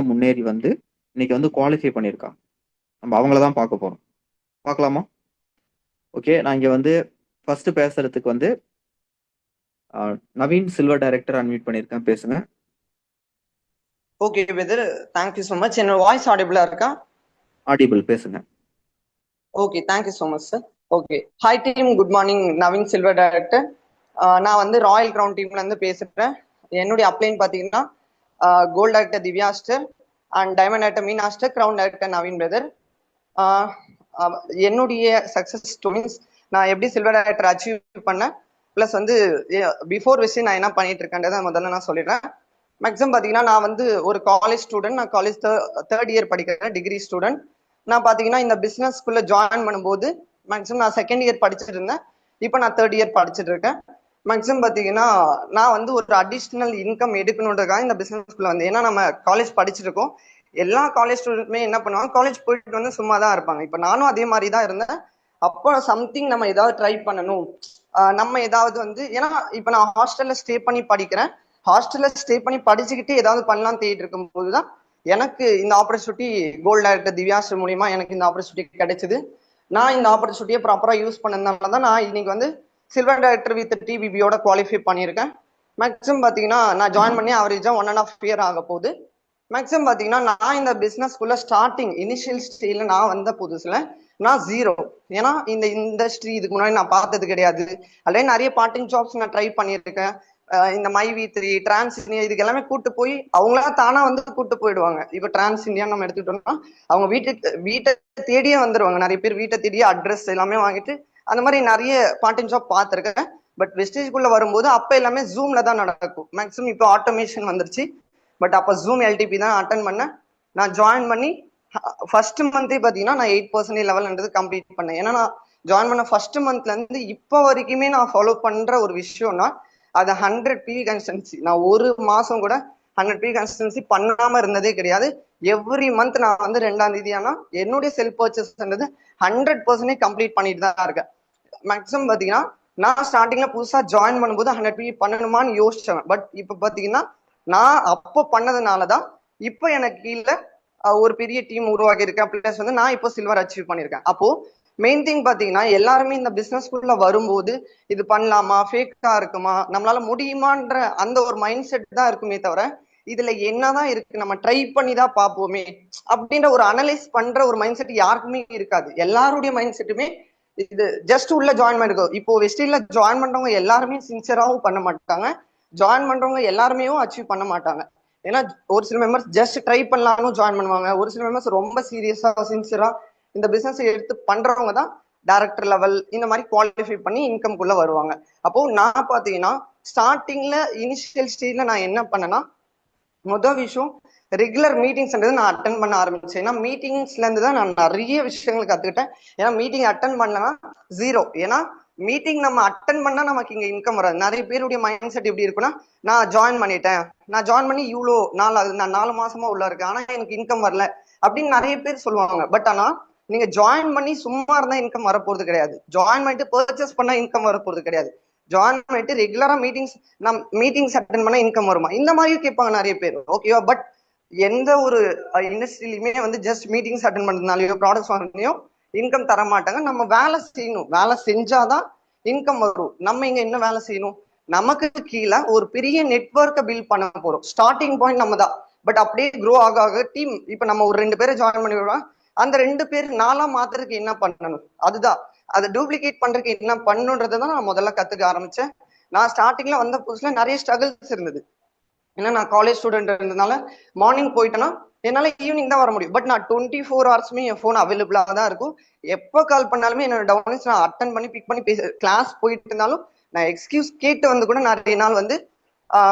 முன்னேறி வந்து இன்னைக்கு வந்து குவாலிஃபை பண்ணியிருக்காங்க. நம்ம அவங்கள தான் பார்க்க போறோம். பார்க்கலாமா? ஓகே, நான் இங்க வந்து ஃபர்ஸ்ட் பேசுறதுக்கு வந்து நவீன் சில்வர் டைரக்டர் அன்மியூட் பண்ணியிருக்கேன், பேசுங்க. Okay whether, thank you so much. என்னோட வாய்ஸ் ஆடிபிளா இருக்கா? ஆடிபிள், பேசுங்க. Okay, thank you so much sir. Okay, hi team, good morning. Naveen silver director. நான் வந்து ராயல் கிரவுன் டீம்ல இருந்து பேசுறேன். என்னுடைய அப்ளைன் பார்த்தீங்கன்னா கோல்ட் டைரக்டர் திவ்யாஸ்டர் அண்ட் டைமண்ட் டைரக்டர் மீனாஸ்டர், கிரவுன் டைரக்டர் நவீன் பிரதர். என்னுடைய சக்சஸ் ஸ்டோரிஸ், நான் எப்படி சில்வர் டைரக்டர் அச்சீவ் பண்ணேன், ப்ளஸ் வந்து பிஃபோர் விஷயம் நான் என்ன பண்ணிட்டு இருக்கேன்றதை முதல்ல நான் சொல்லிடுறேன். மேக்ஸிமம் பார்த்தீங்கன்னா நான் வந்து ஒரு காலேஜ் ஸ்டூடெண்ட். நான் காலேஜ் தேர்ட் இயர் படிக்கிறேன், டிகிரி ஸ்டூடெண்ட். நான் பார்த்தீங்கன்னா இந்த பிஸ்னஸ்க்குள்ள ஜாயின் பண்ணும்போது மேக்ஸிமம் நான் செகண்ட் இயர் படிச்சுட்டு இருந்தேன். இப்போ நான் தேர்ட் இயர் படிச்சுட்டு இருக்கேன். மேக்ஸிமம் பார்த்தீங்கன்னா நான் வந்து ஒரு அடிஷ்னல் இன்கம் எடுக்கணுன்றதுக்காக இந்த பிஸ்னஸ்க்குள்ள வந்து, ஏன்னா நம்ம காலேஜ் படிச்சிருக்கோம். எல்லா காலேஜ் ஸ்டூடெண்ட்மே என்ன பண்ணுவாங்க, காலேஜ் போயிட்டு வந்து சும்மா தான் இருப்பாங்க. இப்போ நானும் அதே மாதிரி தான் இருந்தேன். அப்போ சம்திங் நம்ம ஏதாவது ட்ரை பண்ணணும், நம்ம ஏதாவது வந்து, ஏன்னா இப்போ நான் ஹாஸ்டல்ல ஸ்டே பண்ணி படிக்கிறேன். ஹாஸ்டல்ல ஸ்டே பண்ணி படிச்சுக்கிட்டு ஏதாவது பண்ணலாம் தேடிட்டு இருக்கும் போதுதான் எனக்கு இந்த ஆப்பர்ச்சுனிட்டி கோல்ட் டைரக்டர் திவ்யாஸ்டர் மூலியமா எனக்கு இந்த ஆப்பர்ச்சுனிட்டி கிடைச்சது. நான் இந்த ஆப்பர்ச்சுனிட்டியை ப்ராப்பரா யூஸ் பண்ணதுனால தான் நான் இன்னைக்கு வந்து சில்வர் டைரக்டர் வித் டிபிபியோட குவாலிஃபை பண்ணியிருக்கேன். மேக்ஸிமம் பார்த்தீங்கன்னா நான் ஜாயின் பண்ணி அவரேஜா 1.5 இயர் ஆக போகுது. மேக்ஸிமம் பார்த்தீங்கன்னா நான் இந்த பிஸ்னஸ்க்குள்ள ஸ்டார்டிங் இனிஷியல் ஸ்டேஜ்ல நான் வந்த புதுசுல நான் ஜீரோ. ஏன்னா இந்த இண்டஸ்ட்ரி இதுக்கு முன்னாடி நான் பார்த்தது கிடையாது. அல்லது நிறைய பார்ட் டைம் ஜாப்ஸ் நான் ட்ரை பண்ணியிருக்கேன். இந்த மை-வி3, டிரான்ஸ் இந்தியா, இதுக்கு எல்லாமே கூட்டு போய் அவங்களா தானா வந்து கூட்டு போயிடுவாங்க. இப்போ டிரான்ஸ் இந்தியா நம்ம எடுத்துக்கிட்டோம்னா அவங்க வீட்டை தேடியே வந்துருவாங்க. நிறைய பேர் வீட்டை தேடியே அட்ரஸ் எல்லாமே வாங்கிட்டு அந்த மாதிரி நிறைய பார்ட் டைம் ஜாப் பார்த்துருக்கேன். பட் வெஸ்டேஜ்குள்ள வரும்போது அப்ப எல்லாமே ஜூம்ல தான் நடக்கும். மேக்ஸிமம் இப்போ ஆட்டோமேஷன் வந்துருச்சு. பட் அப்போ ஜூம் எல்டிபி தான் அட்டன் பண்ணேன். நான் ஜாயின் பண்ணி ஃபர்ஸ்ட் மந்த்தே பார்த்தீங்கன்னா நான் 8% லெவல்ன்றது கம்ப்ளீட் பண்ணேன். ஏன்னா நான் ஜாயின் பண்ண ஃபர்ஸ்ட் மந்த்ல இருந்து இப்போ வரைக்குமே நான் ஃபாலோ பண்ற ஒரு விஷயம்னா அது 100 PV கன்சிஸ்டன்சி. நான் ஒரு மாசம் கூட 100 PV கன்சிஸ்டன்சி பண்ணாம இருந்ததே கிடையாது. எவ்ரி மந்த் நான் வந்து 2ஆம் தேதி ஆனா என்னுடைய செல்ஃப் பர்ச்சேஸ்ன்றது 100% கம்ப்ளீட் பண்ணிட்டு தான் இருக்கேன். மேக்ஸிமம் பாத்தீங்கன்னா நான் ஸ்டார்டிங்ல புதுசா ஜாயின் பண்ணும்போது 100 PV பண்ணணுமான்னு யோசிச்சேன். பட் இப்ப பாத்தீங்கன்னா நான் அப்போ பண்ணதுனாலதான் இப்போ எனக்கு கீழே ஒரு பெரிய டீம் உருவாக்கி இருக்கேன். பிளஸ் வந்து நான் இப்போ சில்வர் அச்சீவ் பண்ணியிருக்கேன். அப்போ மெயின் திங் பாத்தீங்கன்னா எல்லாருமே இந்த பிசினஸ்க்குள்ள வரும்போது இது பண்ணலாமா, ஃபேக்கா இருக்குமா, நம்மளால முடியுமான்ற அந்த ஒரு மைண்ட் செட் தான் இருக்குமே தவிர இதுல என்னதான் இருக்கு, நம்ம ட்ரை பண்ணி தான் பார்ப்போமே அப்படின்ற ஒரு அனலைஸ் பண்ற ஒரு மைண்ட் செட் யாருக்குமே இருக்காது. எல்லாருடைய மைண்ட் செட்டுமே இது ஜஸ்ட் உள்ள ஜாயின் பண்ணிருக்கோம். இப்போ வெஸ்டீல்ல ஜாயின் பண்றவங்க எல்லாருமே சின்சியராகவும் பண்ண மாட்டாங்க, ஜாயின் பண்றவங்க எல்லாருமே அச்சீவ் பண்ண மாட்டாங்க. ஏன்னா ஒரு சில மெம்பர்ஸ் ஜஸ்ட் ட்ரை பண்ணலாம்னு ஜாயின் பண்ணுவாங்க. ஒரு சில மெம்பர்ஸ் ரொம்ப சீரியஸா சின்சியரா இந்த பிசினஸ் எடுத்து பண்றவங்க தான் டைரக்டர் லெவல் இந்த மாதிரி குவாலிஃபை பண்ணி இன்கம்குள்ள வருவாங்க. அப்போ நான் பாத்தீங்கன்னா ஸ்டார்டிங்ல இனிஷியல் ஸ்டேஜ்ல நான் என்ன பண்ணேன்னா, முதல் விஷயம் ரெகுலர் மீட்டிங்ஸ்ன்றது நான் அட்டன் பண்ண ஆரம்பிச்சேன். ஏன்னா மீட்டிங்ஸ்ல இருந்து தான் நான் நிறைய விஷயங்கள் கத்துக்கிட்டேன். ஏன்னா மீட்டிங் அட்டன் பண்ணலன்னா ஜீரோ. ஏன்னா மீட்டிங் நம்ம அட்டன் பண்ணா நமக்கு இங்க இன்கம் வராது. நிறைய பேருடைய மைண்ட் செட் எப்படி இருக்குன்னா, நான் ஜாயின் பண்ணிட்டேன், நான் ஜாயின் பண்ணி இவ்வளோ நாள் ஆகுது, நான் 4 மாசமா உள்ள இருக்கேன், ஆனா எனக்கு இன்கம் வரல அப்படின்னு நிறைய பேர் சொல்லுவாங்க. பட் ஆனா நீங்க ஜாயின் பண்ணி சும்மா இருந்தா இன்கம் வரப்போறது கிடையாது. ஜாயின் பண்ணிட்டு பர்ச்சேஸ் பண்ணா இன்கம் வரப்போறது கிடையாது. ஜாயின் பண்ணிட்டு ரெகுலரா மீட்டிங்ஸ் அட்டன் பண்ணா இன்கம் வருமா, இந்த மாதிரி கேட்பாங்க நிறைய பேர். ஓகேவா? பட் எந்த ஒரு இண்டஸ்ட்ரியிலுமே வந்து ஜஸ்ட் மீட்டிங்ஸ் அட்டன் பண்றதுனாலயோ ப்ராடக்ட்ஸ் வாங்கினாலையோ இன்கம் தர மாட்டாங்க. நம்ம வேலை செய்யணும், வேலை செஞ்சாதான் இன்கம் வரும். நம்ம இங்க என்ன வேலை செய்யணும், நமக்கு கீழே ஒரு பெரிய நெட்வொர்க்கை பில்ட் பண்ண போறோம். ஸ்டார்டிங் பாயிண்ட் நம்ம தான். பட் அப்படியே க்ரோ ஆக ஆக டீம், இப்ப நம்ம ஒரு 2 பேரை ஜாயின் பண்ணி விடுவோம். அந்த 2 பேர் நாளா மாத்துறதுக்கு என்ன பண்ணணும், அதுதான் அதை டூப்ளிகேட் பண்றதுக்கு என்ன பண்ணுன்றதை தான் நான் முதல்ல கத்துக்க ஆரம்பிச்சேன். நான் ஸ்டார்டிங்ல வந்த புதுசுல நிறைய ஸ்ட்ரகிள்ஸ் இருந்தது. ஏன்னா நான் காலேஜ் ஸ்டூடெண்ட் இருந்ததுனால மார்னிங் போயிட்டேன்னா என்னால ஈவினிங் தான் வர முடியும். பட் நான் 24 ஹவர்ஸுமே என் ஃபோன் அவைலபிளா தான் இருக்கும். எப்போ கால் பண்ணாலுமே என்னோட டவுன்ஸ் நான் அட்டன் பண்ணி பிக் பண்ணி கிளாஸ் போயிட்டு இருந்தாலும் நான் எக்ஸ்கியூஸ் கேட்டு வந்து கூட நிறைய நாள் வந்து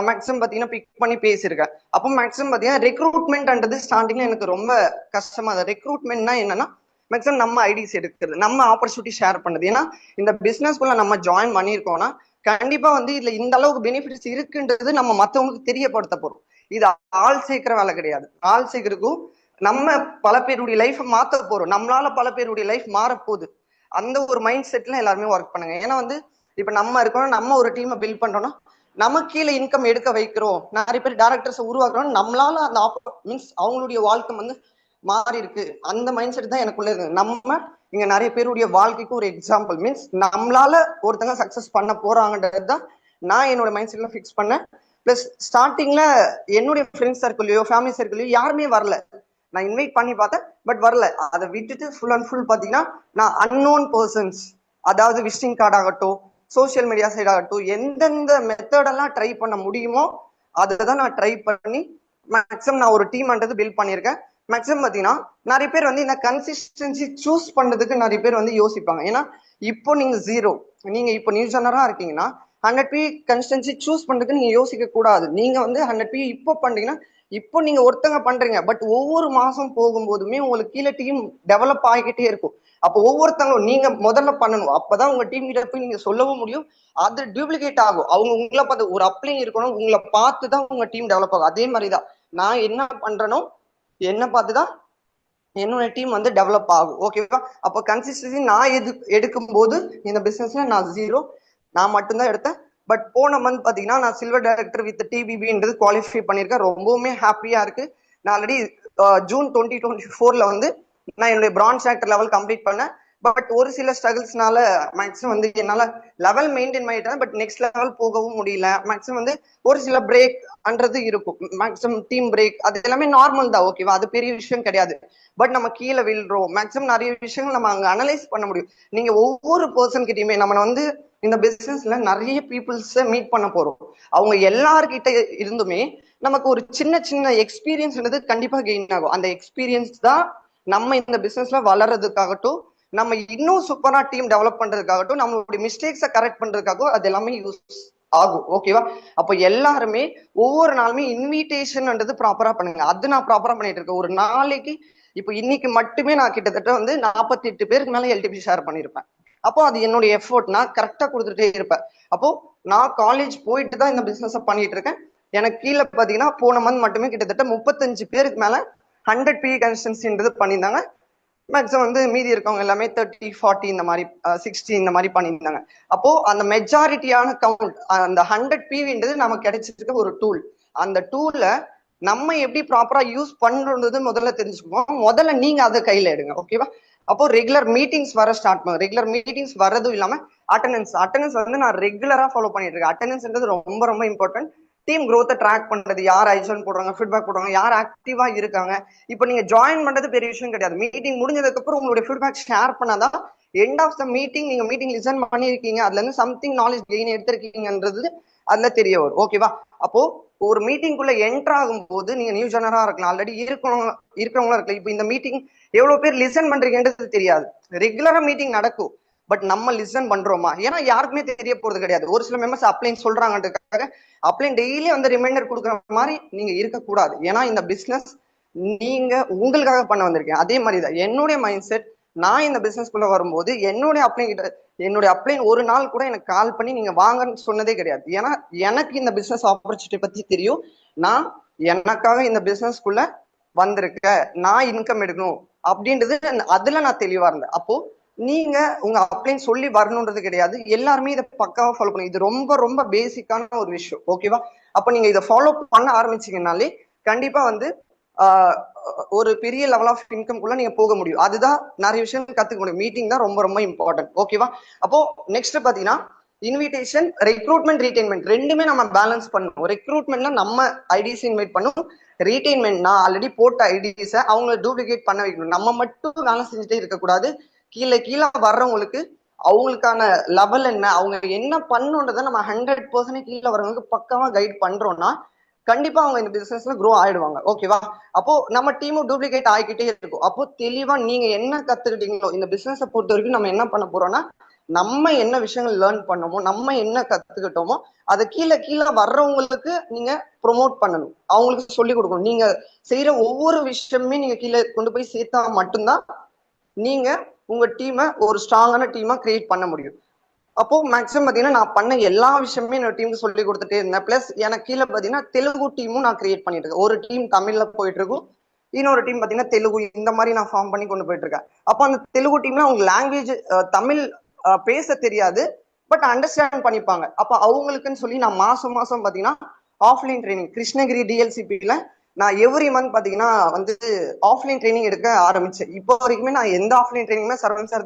மேக்ஸிமம் பார்த்தீங்கன்னா பிக் பண்ணி பேசியிருக்கேன். அப்போ மேக்ஸிமம் பார்த்தீங்கன்னா ரெக்ரூட்மெண்ட்ன்றது ஸ்டார்டிங்ல எனக்கு ரொம்ப கஷ்டமா இருந்தது. ரெக்ரூட்மெண்ட்னா என்னன்னா மேக்ஸிமம் நம்ம ஐடிஸ் எடுக்கிறது, நம்ம ஆப்பர்ச்சுனிட்டி ஷேர் பண்ணது. ஏன்னா இந்த பிசினஸ்க்குள்ள நம்ம ஜாயின் பண்ணியிருக்கோம்னா கண்டிப்பா வந்து இதுல இந்த அளவுக்கு பெனிஃபிட்ஸ் இருக்குன்றது நம்ம மத்தவங்களுக்கு தெரியப்படுத்த போறோம். இது ஆள் சேர்க்கிற வேலை கிடையாது. ஆள் சேர்க்கிறதுக்கும் நம்ம பல பேருடைய லைஃப் மாத்த போறோம், நம்மளால பல பேருடைய லைஃப் மாறப்போகுது. அந்த ஒரு மைண்ட் செட்ல எல்லாருமே ஒர்க் பண்ணுங்க. ஏன்னா வந்து இப்ப நம்ம இருக்கோம், நம்ம ஒரு டீமை பில்ட் பண்றோம்னா நம்ம கீழே இன்கம் எடுக்க வைக்கிறோம், நிறைய பேர் டேரக்டர்ஸ் உருவாக்குறோம், நம்மளால அந்த மீன்ஸ் அவங்களுடைய வாழ்க்கை வந்து மாறி இருக்கு. அந்த மைண்ட் செட் தான் எனக்குள்ள இருக்கு. நம்ம இங்க நிறைய பேருடைய வாழ்க்கைக்கு ஒரு எக்ஸாம்பிள். மீன்ஸ் நம்மளால ஒருத்தங்க சக்சஸ் பண்ண போறாங்கன்றது தான் நான் என்னோட மைண்ட் செட்ல ஃபிக்ஸ் பண்ணேன். பிளஸ் ஸ்டார்டிங்ல என்னுடைய ஃப்ரெண்ட்ஸ் சர்க்கிளையோ ஃபேமிலி சர்க்கிளையோ யாருமே வரல. நான் இன்வைட் பண்ணி பார்த்தேன், பட் வரல. அதை விட்டுட்டு ஃபுல் அண்ட் ஃபுல் பாத்தீங்கன்னா நான் அன்னோன் பர்சன்ஸ், அதாவது விசிட்டிங் கார்டு ஆகட்டும், சோசியல் மீடியா சைட் ஆகட்டும், எந்தெந்த மெத்தடெல்லாம் ட்ரை பண்ண முடியுமோ அதை தான் நான் ட்ரை பண்ணி மேக்ஸிமம் நான் ஒரு டீம்ன்றது பில்ட் பண்ணியிருக்கேன். மேக்ஸிமம் பார்த்தீங்கன்னா நிறைய பேர் வந்து இந்த கன்சிஸ்டன்சி சூஸ் பண்ணதுக்கு நிறைய பேர் வந்து யோசிப்பாங்க. ஏன்னா இப்போ நீங்க ஜீரோ, நீங்க இப்போ நியூ ஜெனரா இருக்கீங்கன்னா 100 கன்சிஸ்டன்சி சூஸ் பண்றதுக்கு நீங்க யோசிக்க கூடாது. நீங்க வந்து 100 இப்போ பண்றீங்கன்னா இப்போ நீங்க ஒருத்தங்க பண்றீங்க, பட் ஒவ்வொரு மாசம் போகும்போதுமே உங்களுக்கு கீழே டீம் டெவலப் ஆகிக்கிட்டே இருக்கும். அப்போ ஒவ்வொருத்தங்களும் நீங்க முதல்ல பண்ணணும். அப்பதான் உங்க டீம் கிட்ட போய் நீங்க சொல்லவும் முடியும். அது டூப்ளிகேட் ஆகும். அவங்க உங்களை பார்த்து ஒரு அப்ளை இருக்கணும், உங்களை பார்த்து தான் உங்க டீம் டெவலப் ஆகும். அதே மாதிரிதான் நான் என்ன பண்றேனோ என்ன பார்த்துதான் என்னோட டீம் வந்து டெவலப் ஆகும். ஓகேவா? அப்போ கன்சிஸ்டன்சி நான் எடுக்கும் போது இந்த பிசினஸ்ல நான் ஜீரோ, நான் மட்டும்தான் எடுத்தேன். பட் போன மந்த் பாத்தீங்கன்னா நான் சில்வர் டைரக்டர் வித் டிபிபின்றது குவாலிஃபை பண்ணியிருக்கேன். ரொம்பவுமே ஹாப்பியா இருக்கு. நான் ஆல்ரெடி ஜூன் 2024 வந்து நான் என்னுடைய பிரான்ஸ் ஆக்டர் லெவல் கம்ப்ளீட் பண்ணேன். பட் ஒரு சில ஸ்ட்ரகிள்ஸ்னால மேக்ஸிமம் வந்து என்னால லெவல் மெயின்டைன் பண்ணிட்டேன், பட் நெக்ஸ்ட் லெவல் போகவும் முடியல. மேக்ஸிமம் வந்து ஒரு சில பிரேக் அன்றது இருக்கும், மேக்ஸிமம் டீம் பிரேக், அது எல்லாமே நார்மல் தான். ஓகேவா? அது பெரிய விஷயம் கிடையாது. பட் நம்ம கீழே விழுறோம், மேக்ஸிமம் நிறைய விஷயங்கள் நம்ம அங்க அனலைஸ் பண்ண முடியும். நீங்க ஒவ்வொரு பர்சன் கிட்டயுமே நம்ம வந்து இந்த பிசினஸ்ல நிறைய பீப்புள்ஸ் மீட் பண்ண போறோம். அவங்க எல்லார்கிட்ட இருந்துமே நமக்கு ஒரு சின்ன சின்ன எக்ஸ்பீரியன்ஸ் கண்டிப்பா கெயின் ஆகும். அந்த எக்ஸ்பீரியன்ஸ் தான் நம்ம இந்த பிசினஸ்ல வளர்றதுக்காகட்டும், நம்ம இன்னும் சூப்பரா டீம் டெவலப் பண்றதுக்காகட்டும், நம்மளுடைய மிஸ்டேக்ஸை கரெக்ட் பண்றதுக்காகவும் அது எல்லாமே யூஸ் ஆகும். ஓகேவா? அப்போ எல்லாருமே ஒவ்வொரு நாளுமே இன்விடேஷன்ன்றது ப்ராப்பரா பண்ணுங்க. அது நான் ப்ராப்பரா பண்ணிட்டு இருக்கேன். ஒரு நாளைக்கு இப்போ இன்னைக்கு மட்டுமே நான் கிட்டத்தட்ட வந்து 48 பேருக்கு மேல எல்டிபி ஷேர் பண்ணிருப்பேன். அப்போ அது என்னுடைய எஃபோர்ட், நான் கரெக்டா கொடுத்துட்டே இருப்பேன். அப்போ நான் காலேஜ் போயிட்டு தான் இந்த பிசினஸ் பண்ணிட்டு இருக்கேன். எனக்கு கீழே பாத்தீங்கன்னா போன மந்த் மட்டுமே கிட்டத்தட்ட 35 பேருக்கு மேல 100 கன்சிஸ்டன்சின்றது பண்ணியிருந்தாங்க. மேக்ஸிமம் வந்து மீதி இருக்கவங்க எல்லாமே 30, 40 இந்த மாதிரி 60 இந்த மாதிரி பண்ணியிருந்தாங்க. அப்போ அந்த மெஜாரிட்டியான கவுண்ட் அந்த 100 பிவின்றது நமக்கு கிடைச்சிருக்க ஒரு டூல். அந்த டூல்ல நம்ம எப்படி ப்ராப்பரா யூஸ் பண்றது முதல்ல தெரிஞ்சுக்குவோம். முதல்ல நீங்க அதை கையில எடுங்க. ஓகேவா? அப்போ ரெகுலர் மீட்டிங்ஸ் வர ஸ்டார்ட் பண்ணுங்க. ரெகுலர் மீட்டிங்ஸ் வரதும் இல்லாம அட்டண்டன்ஸ் வந்து நான் ரெகுலரா ஃபாலோ பண்ணிட்டு இருக்கேன். அட்டண்டன்ஸ்ன்றது ரொம்ப ரொம்ப இம்பார்ட்டன்ட். டீம் க்ரோத்தை ட்ராக் பண்றது, யார் ஐசன் போடுறாங்க, ஃபீட்பேக் போடுறாங்க, யார் ஆக்டிவா இருக்காங்க. இப்போ நீங்க ஜாயின் பண்றது பெரிய விஷயம் கிடையாது. மீட்டிங் முடிஞ்சதுக்கு அப்புறம் உங்களுடைய ஃபீட்பேக் ஷேர் பண்ணாதான் எண்ட் ஆஃப் த மீட்டிங் நீங்க மீட்டிங் லிசன் பண்ணிருக்கீங்க, அதுல இருந்து சம்திங் நாலேஜ் கெயின் எடுத்திருக்கீங்கன்றது அதுல தெரிய வரும். ஓகேவா? அப்போ ஒரு மீட்டிங்குள்ள என்டர் ஆகும் போது நீங்க நியூ ஜெனரா இருக்கலாம், ஆல்ரெடி இருக்கிறவங்களும் இருக்கலாம். இப்போ இந்த மீட்டிங் எவ்வளவு பேர் லிசன் பண்றீங்கன்றது தெரியாது. ரெகுலரா மீட்டிங் நடக்கும், பட் நம்ம லிசன் பண்றோமா? ஏன்னா யாருக்குமே தெரிய போறது கிடையாது. ஒரு சில மெம்பர்ஸ் அப்ளைன் சொல்றாங்கன்றதுக்காக அப்ளைன் டெய்லி வந்து ரிமைண்டர் கொடுக்குற மாதிரி நீங்க இருக்கக்கூடாது. ஏன்னா இந்த பிசினஸ் நீங்க உங்களுக்காக பண்ண வந்திருக்கேன். அதே மாதிரிதான் என்னுடைய மைண்ட் செட். நான் இந்த பிசினஸ்குள்ள வரும்போது என்னுடைய அப்ளைன் ஒரு நாள் கூட எனக்கு கால் பண்ணி நீங்க வாங்கன்னு சொன்னதே கிடையாது. ஏன்னா எனக்கு இந்த பிசினஸ் ஆப்பர்ச்சுனிட்டி பத்தி தெரியும். நான் எனக்காக இந்த பிசினஸ்குள்ள வந்திருக்க, நான் இன்கம் எடுக்கணும் அப்படின்றது அதுல நான் தெளிவா இருந்தேன். அப்போ நீங்க உங்க அப்ளைன் சொல்லி வரணுன்றது கிடையாது. எல்லாருமே இதை பக்காவா ஃபாலோ பண்ணுங்க. இது ரொம்ப ரொம்ப பேசிக்கான ஒரு விஷயம். ஓகேவா? அப்ப நீங்க இதை ஃபாலோ பண்ண ஆரம்பிச்சீங்கன்னாலே கண்டிப்பா வந்து ஒரு பெரிய லெவல் ஆஃப் இன்கம்குள்ள நீங்க போக முடியும். அதுதான் நிறைய விஷயம் கத்துக்க முடியும். மீட்டிங் தான் ரொம்ப ரொம்ப இம்பார்ட்டன்ட். ஓகேவா? அப்போ நெக்ஸ்ட் பாத்தீங்கன்னா இன்விடேஷன், ரெக்ரூட்மெண்ட், ரீடைன்மெண்ட் ரெண்டுமே நம்ம பேலன்ஸ் பண்ணணும். ரெக்ரூட்மெண்ட்னா நம்ம ஐடிஸ் இன்வைட் பண்ணணும். ரீடைன்மெண்ட்னா ஆல்ரெடி போட்ட ஐடிஸை அவங்க டூப்ளிகேட் பண்ண வைக்கணும். நம்ம மட்டும் வேலை செஞ்சுட்டே இருக்கக்கூடாது. கீழே கீழே வர்றவங்களுக்கு அவங்களுக்கான லெவல் என்ன, அவங்க என்ன பண்ணுன்றதை நம்ம 100% கீழே வர்றவங்களுக்கு பக்காவா கைட் பண்றோம்னா கண்டிப்பா அவங்க இந்த பிசினஸ்ல க்ரோ ஆயிடுவாங்க. ஓகேவா? அப்போ நம்ம டீமும் டூப்ளிகேட் ஆகிக்கிட்டே இருக்கும். அப்போ தெளிவா நீங்க என்ன கத்துக்கிட்டீங்களோ இந்த பிசினஸை பொறுத்த வரைக்கும் நம்ம என்ன பண்ண போறோம்னா, நம்ம என்ன விஷயங்கள் லேர்ன் பண்ணோமோ, நம்ம என்ன கத்துக்கிட்டோமோ அதை கீழே கீழே வர்றவங்களுக்கு நீங்க ப்ரொமோட் பண்ணணும், அவங்களுக்கு சொல்லி கொடுக்கணும். நீங்க செய்யற ஒவ்வொரு விஷயமே நீங்க கீழே கொண்டு போய் சேர்த்தா மட்டும்தான் நீங்க உங்க டீமை ஒரு ஸ்ட்ராங்கான டீமா கிரியேட் பண்ண முடியும். அப்போ மேக்ஸிமம் பாத்தீங்கன்னா நான் பண்ண எல்லா விஷயமே என்னோட டீமுக்கு சொல்லி கொடுத்துட்டே இருந்தேன். பிளஸ் எனக்கு கீழே பாத்தீங்கன்னா தெலுங்கு டீமும் நான் கிரியேட் பண்ணிட்டு இருக்கேன். ஒரு டீம் தமிழ்ல போயிட்டு இருக்கும், இன்னொரு டீம் பாத்தீங்கன்னா தெலுங்கு, இந்த மாதிரி நான் ஃபார்ம் பண்ணி கொண்டு போயிட்டு இருக்கேன். அப்போ அந்த தெலுங்கு டீம்ல அவங்க லாங்குவேஜ் தமிழ் பேச தெரியாது, பட் அண்டர்ஸ்டாண்ட் பண்ணிப்பாங்க. அப்ப அவங்களுக்குன்னு சொல்லி நான் மாசம் மாசம் பாத்தீங்கன்னா ஆஃப்லைன் ட்ரைனிங் கிருஷ்ணகிரி டிஎல்சிபில நான் எவ்ரி மந்த் பாத்தீங்கன்னா வந்து ஆஃப்லைன் ட்ரைனிங் எடுக்க ஆரம்பிச்சேன். இப்போ வரைக்குமே நான் எந்த ஆஃப்லைன் ட்ரைனிங்குமே சரவணன் சார்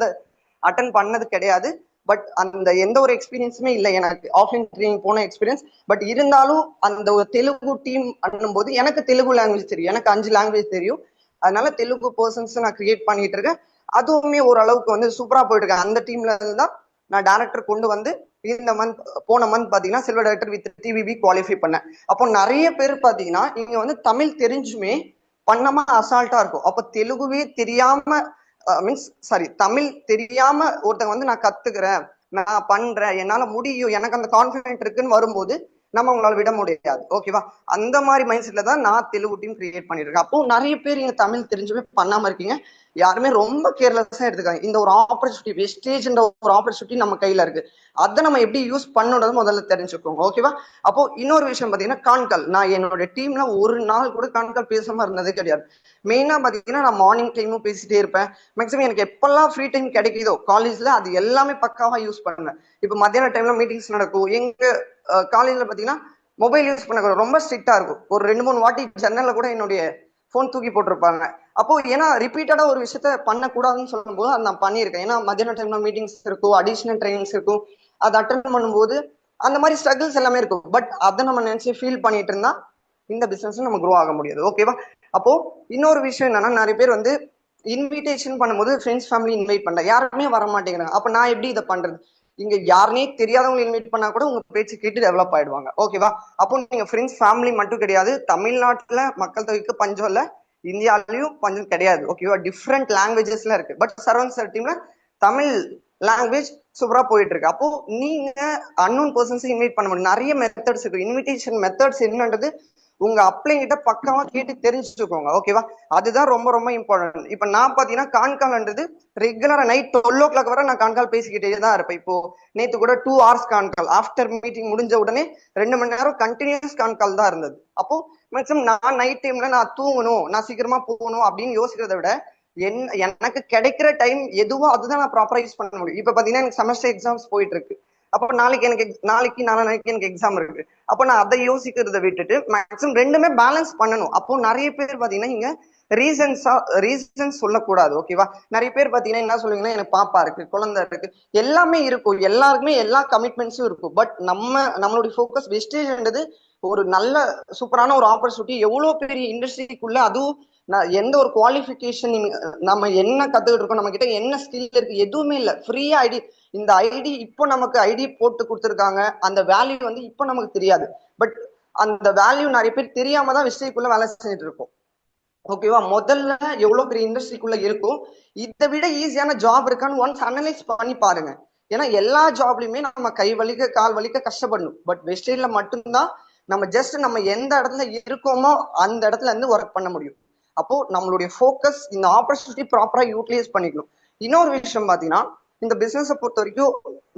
அட்டன் பண்ணது கிடையாது. பட் அந்த எந்த ஒரு எக்ஸ்பீரியன்ஸுமே இல்லை எனக்கு ஆஃப்லைன் ட்ரைனிங் போன எக்ஸ்பீரியன்ஸ். பட் இருந்தாலும் அந்த ஒரு தெலுங்கு டீம் பண்ணும்போது எனக்கு தெலுங்கு லாங்குவேஜ் தெரியும், எனக்கு 5 லாங்குவேஜ் தெரியும். அதனால தெலுங்கு பர்சன்ஸ் நான் கிரியேட் பண்ணிட்டு இருக்கேன். அதுவுமே ஓரளவுக்கு வந்து சூப்பரா போயிட்டு இருக்கேன். அந்த டீம்ல இருந்து தான் நான் டேரக்டர் கொண்டு வந்து இந்த மந்த் போன மந்த் பாத்தீங்கன்னா silver director with TVP qualify பண்ணேன். அப்போ நிறைய பேர் பாத்தீங்கன்னா இங்க வந்து தமிழ் தெரிஞ்சுமே பண்ணாம அசால்ட்டா இருக்கும். அப்ப தெலுங்குவே தெரியாம மீன்ஸ் சாரி தமிழ் தெரியாம ஒருத்தங்க வந்து நான் கத்துக்கிறேன், நான் பண்றேன், என்னால முடியும், எனக்கு அந்த கான்பிடென்ட் இருக்குன்னு வரும்போது நம்ம உங்களால விட முடியாது. ஓகேவா? அந்த மாதிரி மைண்ட் செட்ல தான் நான் தெலுங்கு டீம் கிரியேட் பண்ணிருக்கேன். அப்போ நிறைய பேர் இங்க தமிழ் தெரிஞ்சுமே பண்ணாம இருக்கீங்க. யாருமே ரொம்ப கேர்லெஸ்ஸா எடுத்துக்காங்க. இந்த ஒரு ஆப்பர்ச்சுனிட்டி வெஸ்டேஜ்ன்ற ஒரு ஆப்பர்ச்சுனிட்டி நம்ம கையில இருக்கு. அதை நம்ம எப்படி யூஸ் பண்ணணும்னு முதல்ல தெரிஞ்சுக்கோங்க. ஓகேவா? அப்போ இன்னொரு விஷயம் பாத்தீங்கன்னா கான்கால். நான் என்னோட டீம்ல ஒரு நாள் கூட கான்கால் பேசாம இருந்ததே கிடையாது. மெயினா பாத்தீங்கன்னா நான் மார்னிங் டைமும் பேசிட்டே இருப்பேன். மேக்ஸிமம் எனக்கு எப்பெல்லாம் ஃப்ரீ டைம் கிடைக்குதோ காலேஜ்ல அது எல்லாமே பக்காவா யூஸ் பண்ணுவேன். இப்போ மத்தியான டைம்ல மீட்டிங்ஸ் நடக்கும். எங்க காலேஜ்ல பாத்தீங்கன்னா மொபைல் யூஸ் பண்ண ரொம்ப ஸ்ட்ரிக்டா இருக்கும். ஒரு 2-3 வாட்டி ஜன்னல்ல கூட என்னுடைய போன் தூக்கி போட்டிருப்பாங்க. அப்போ ஏன்னா ரிப்பீட்டடா ஒரு விஷயத்த பண்ணக்கூடாதுன்னு சொல்லும் போது அதை நான் பண்ணியிருக்கேன். ஏன்னா மத்தியான டைம்ல மீட்டிங்ஸ் இருக்கும், அடிஷனல் ட்ரைனிங்ஸ் இருக்கும், அதை அட்டன் பண்ணும்போது அந்த மாதிரி ஸ்ட்ரகிள்ஸ் எல்லாமே இருக்கும். பட் அதை நம்ம நினைச்சு ஃபீல் பண்ணிட்டு இருந்தா இந்த பிசினஸ் நம்ம க்ரோ ஆக முடியாது. ஓகேவா? அப்போ இன்னொரு விஷயம் என்னன்னா நிறைய பேர் வந்து இன்விடேஷன் பண்ணும்போது ஃப்ரெண்ட்ஸ் ஃபேமிலி இன்வைட் பண்ணல, யாருமே வர மாட்டேங்கிறாங்க. அப்ப நான் எப்படி இதை பண்றது? இங்க யாருனே தெரியாதவங்க இன்வைட் பண்ணா கூட உங்க பேச்சு கேட்டு டெவலப் ஆயிடுவாங்க. ஓகேவா? அப்போ நீங்க ஃப்ரெண்ட்ஸ் ஃபேமிலி மட்டும் கிடையாது, தமிழ்நாட்டுல மக்கள் தொகைக்கு பஞ்சம் இல்ல, இந்தியாலயும் பஞ்சம் கிடையாது. ஓகேவா? டிஃப்ரெண்ட் லாங்குவேஜஸ்ல இருக்கு. பட் சரவணன் சார் டீம்ல தமிழ் லாங்குவேஜ் சூப்பரா போயிட்டு இருக்கு. அப்போ நீங்க அன்னோன் பர்சன்ஸ் இன்வைட் பண்ண முடியும். நிறைய மெத்தட்ஸ் இருக்கு. இன்விடேஷன் மெத்தட்ஸ் என்னன்றது உங்க அப்ளை கிட்ட பக்காவா கேட்டு தெரிஞ்சுக்கோங்க. ஓகேவா? அதுதான் ரொம்ப ரொம்ப இம்பார்ட்டன்ட். இப்ப நான் பாத்தீங்கன்னா கான்கால்ன்றது ரெகுலரா நைட் 12 o'clock வரை நான் கான்கால் பேசிக்கிட்டே தான் இருப்பேன். இப்போ நேத்து கூட 2 hours கான்கால், ஆஃப்டர் மீட்டிங் முடிஞ்ச உடனே 2 மணி நேரம் கண்டினியூஸ் கான்கால் தான் இருந்தது. அப்போ மேக்ஸிமம் நான் நைட் டைம்ல நான் தூங்கணும், நான் சீக்கிரமா போகணும் அப்படின்னு யோசிக்கிறத விட எனக்கு கிடைக்கிற டைம் எதுவோ அதுதான் நான் ப்ராப்பரா யூஸ் பண்ண முடியும். இப்ப பாத்தீங்கன்னா எனக்கு செமஸ்டர் எக்ஸாம்ஸ் போயிட்டு இருக்கு. அப்போ நாளைக்கு நாளைக்கு எனக்கு எக்ஸாம் இருக்கு. அப்போ நான் அதை யோசிக்கிறத விட்டுட்டு மேக்ஸிமம் ரெண்டுமே பேலன்ஸ் பண்ணணும். அப்போ நிறைய பேர் பாத்தீங்கன்னா இங்க ரீசன்ஸ் சொல்லக்கூடாது. ஓகேவா? நிறைய பேர் பாத்தீங்கன்னா என்ன சொல்லுவீங்கன்னா எனக்கு பாப்பா இருக்கு, குழந்தை இருக்கு, எல்லாமே இருக்கும், எல்லாருக்குமே எல்லா கமிட்மெண்ட்ஸும் இருக்கும். பட் நம்மளுடைய ஃபோக்கஸ் வெஸ்டேஜ்ன்றது ஒரு நல்ல சூப்பரான ஒரு ஆப்பர்ச்சுனிட்டி. எவ்வளவு பெரிய இண்டஸ்ட்ரிக்குள்ள, அதுவும் எந்த ஒரு குவாலிஃபிகேஷன் நம்ம என்ன கத்துக்கிட்டு இருக்கோம், நம்ம கிட்ட என்ன ஸ்கில் இருக்கு, எதுவுமே இல்லை, ஃப்ரீயா ஐடி. இந்த ஐடி இப்போ நமக்கு ஐடி போட்டு கொடுத்துருக்காங்க, அந்த வேல்யூ வந்து இப்போ நமக்கு தெரியாது. பட் அந்த வேல்யூ நிறைய பேர் தெரியாம தான் வெஸ்டேஜ்குள்ள வேலை செஞ்சுட்டு இருக்கோம். ஓகேவா? முதல்ல எவ்வளவு பெரிய இண்டஸ்ட்ரிக்குள்ள இருக்கும், இதை விட ஈஸியான ஜாப் இருக்கான்னு ஒன்ஸ் அனலைஸ் பண்ணி பாருங்க. ஏன்னா எல்லா ஜாப்லயுமே நம்ம கை வலிக்க கால் வலிக்க கஷ்டப்படணும். பட் வெஸ்டேஜ்ல மட்டும்தான் நம்ம ஜஸ்ட் நம்ம எந்த இடத்துல இருக்கோமோ அந்த இடத்துல இருந்து ஒர்க் பண்ண முடியும். அப்போ நம்மளுடைய ஃபோக்கஸ் இந்த ஆப்பர்ச்சுனிட்டி ப்ராப்பரா யூட்டிலைஸ் பண்ணிக்கணும். இன்னொரு விஷயம் பாத்தீங்கன்னா இந்த பிசினஸை பொறுத்த வரைக்கும்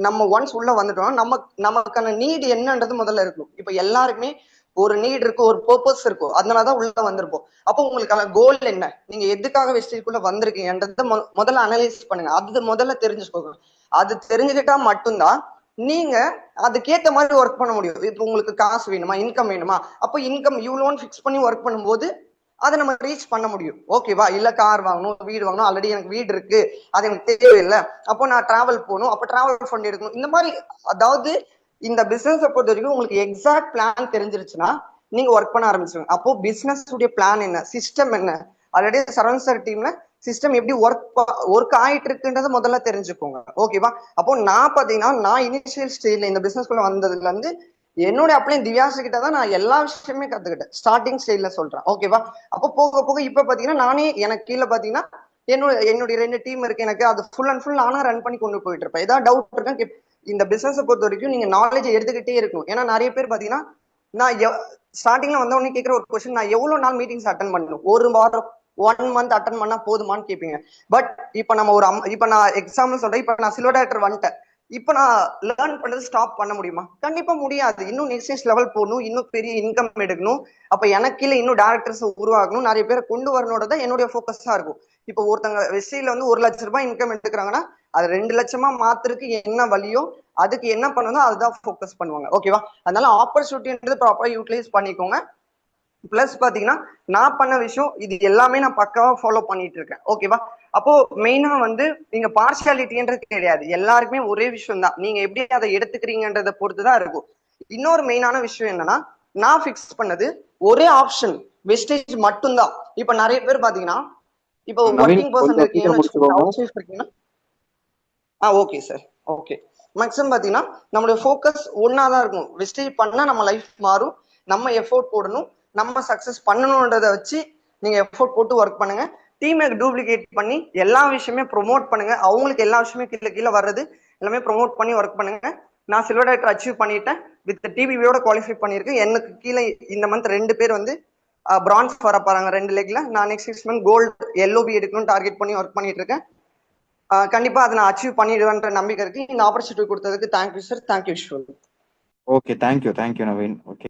நம்ம ஒன்ஸ் உள்ள வந்துட்டோம்னா நமக்கான நீட் என்னன்றது முதல்ல இருக்கணும். இப்ப எல்லாருக்குமே ஒரு நீட் இருக்கும், ஒரு பர்பஸ் இருக்கும், அதனாலதான் உள்ள வந்திருப்போம். அப்போ உங்களுக்கான கோல் என்ன, நீங்க எதுக்காக வெஸ்டேஜ்குள்ள வந்திருக்கீங்கன்றத முதல்ல அனலைஸ் பண்ணுங்க. அது முதல்ல தெரிஞ்சுக்கோங்க. அது தெரிஞ்சுக்கிட்டா மட்டும்தான் நீங்க அதுக்கேற்ற மாதிரி ஒர்க் பண்ண முடியும். இப்போ உங்களுக்கு காசு வேணுமா, இன்கம் வேணுமா, அப்போ இன்கம் இவ்வளோன்னு ஃபிக்ஸ் பண்ணி ஒர்க் பண்ணும்போது அதை நம்ம ரீச் பண்ண முடியும். ஓகேவா? இல்ல கார் வாங்கணும், வீடு வாங்கணும், ஆல்ரெடி எனக்கு வீடு இருக்கு, அது எனக்கு தேவையில்லை, அப்போ நான் டிராவல் போகணும், அப்போ டிராவல் ஃபண்ட் எடுக்கணும், இந்த மாதிரி. அதாவது இந்த பிசினஸ் பொறுத்த வரைக்கும் உங்களுக்கு எக்ஸாக்ட் பிளான் தெரிஞ்சிருச்சுன்னா நீங்க ஒர்க் பண்ண ஆரம்பிச்சிருங்க. அப்போ பிசினஸ் உடைய பிளான் என்ன, சிஸ்டம் என்ன, ஆல்ரெடி சரவணன் சார் டீம்ல சிஸ்டம் எப்படி ஒர்க் ஆயிட்டு இருக்குன்றத முதல்ல தெரிஞ்சுக்கோங்க. ஓகேவா? அப்போ நான் பாத்தீங்கன்னா நான் இனிஷியல் ஸ்டேஜ்ல இந்த பிசினஸ்குள்ள வந்ததுல இருந்து என்னோட அப்ளை திவ்யாசு கிட்ட தான் நான் எல்லா விஷயமே கத்துக்கிட்டேன். ஸ்டார்டிங் ஸ்டேஜ்ல சொல்றேன். ஓகேவா? அப்போ போக போக இப்ப பாத்தீங்கன்னா நானே எனக்கு கீழே பாத்தீங்கன்னா என்னுடைய 2 டீம் இருக்கு. எனக்கு அது ஃபுல் அண்ட் ஃபுல் நானா ரன் பண்ணி கொண்டு போயிட்டு இருப்பேன். ஏதாவது டவுட் இருக்கா? இந்த பிசினஸ் பொறுத்த வரைக்கும் நீங்க நாலேஜ் எடுத்துக்கிட்டே இருக்கணும். ஏன்னா நிறைய பேர் பாத்தீங்கன்னா நான் ஸ்டார்டிங்ல வந்த உடனே கேட்கிற ஒரு கொஸ்டின், நான் எவ்வளவு நாள் மீட்டிங்ஸ் அட்டன் பண்ணணும், ஒரு வாரம் 1 month அட்டன் பண்ணா போதுமான்னு கேட்பீங்க. பட் இப்ப நம்ம இப்ப நான் எக்ஸாம்பிள் சொல்றேன், இப்ப நான் சில்வர் டைரக்டர் வந்துட்டேன், இப்ப நான் லேர்ன் பண்றது ஸ்டாப் பண்ண முடியுமா? கண்டிப்பா முடியாது. இன்னும் நெக்ஸ்ட் லெவல் போகணும், இன்னும் பெரிய இன்கம் எடுக்கணும், அப்ப எனக்கு கீழே இன்னும் டேரக்டர்ஸ் உருவாகணும், நிறைய பேரை கொண்டு வரணும்ன்றத என்னுடைய ஃபோக்கஸா இருக்கும். இப்போ ஒருத்தங்க வெஸ்டில வந்து 1 லட்சம் ரூபாய் இன்கம் எடுக்கிறாங்கன்னா அது 2 லட்சமா மாத்துறதுக்கு என்ன வழியோ அதுக்கு என்ன பண்ணணும் அதுதான் ஃபோக்கஸ் பண்ணுவாங்க. ஓகேவா? அதனால ஆப்பர்ச்சுனிட்டின்றது ப்ராப்பரா யூட்டிலைஸ் பண்ணிக்கோங்க. பிளஸ் பாத்தீங்கன்னா நான் பண்ண விஷயம் இது எல்லாமே நான் பக்காவா ஃபாலோ பண்ணிட்டு இருக்கேன். ஓகேவா? அப்போ மெயினா வந்து நீங்க பார்ஷியாலிட்டின்றது கிடையாது, எல்லாருக்குமே ஒரே விஷயம் தான். நீங்க எப்படி அதை எடுத்துக்கிறீங்கன்றத பொறுத்துதான் இருக்கும். இன்னொரு மெயினான விஷயம் என்னன்னா, நான் ஃபிக்ஸ் பண்ணது ஒரே ஆப்ஷன் வெஸ்டேஜ் மட்டும்தான். இப்ப நிறைய பேர் பாத்தீங்கன்னா, இப்போ நவீன் ஒர்க்கிங் பர்சன் கொஞ்சம் சீக்கிரம் இருக்கீங்கன்னு வச்சுக்கோங்க, முடிச்சுக்கோங்க. ஹவுஸ் ஒய்ஃப் இருக்கீங்கன்னா ஓகே சார். ஓகே. மேக்ஸிமம் பாத்தீங்கன்னா நம்மளுடைய ஃபோக்கஸ் ஒன்னாதான் இருக்கும். வெஸ்டேஜ் பண்ணா நம்ம லைஃப் மாறும், நம்ம எஃபோர்ட் போடணும், நம்ம சக்சஸ் பண்ணணும்ன்றத வச்சு நீங்க எஃபோர்ட் போட்டு ஒர்க் பண்ணுங்க. டீமை டூப்ளிகேட் பண்ணி எல்லா விஷயமே ப்ரொமோட் பண்ணுங்க. அவங்களுக்கு எல்லா விஷயமே கீழே கீழே வர்றது எல்லாமே ப்ரொமோட் பண்ணி ஒர்க் பண்ணுங்க. நான் சில்வர் டைரக்டர் அச்சீவ் பண்ணிட்டேன், வித் டிபிபியோட குவாலிஃபை பண்ணியிருக்கேன். எனக்கு கீழே இந்த மந்த் 2 பேர் வந்து பிரான்ஸ் வர போறாங்க 2 லெக்ல. நான் நெக்ஸ்ட் 6 மந்த் கோல்டு எல்ஓபி எடுக்கணும்னு டார்கெட் பண்ணி ஒர்க் பண்ணிட்டு இருக்கேன். கண்டிப்பா அதை நான் அச்சீவ் பண்ணிடுவேன்ற நம்பிக்கை இருக்கு. இந்த ஆப்பர்ச்சுனிட்டி கொடுத்ததுக்கு thank you sir. Thank you sure. Okay, thank you Naveen. Okay.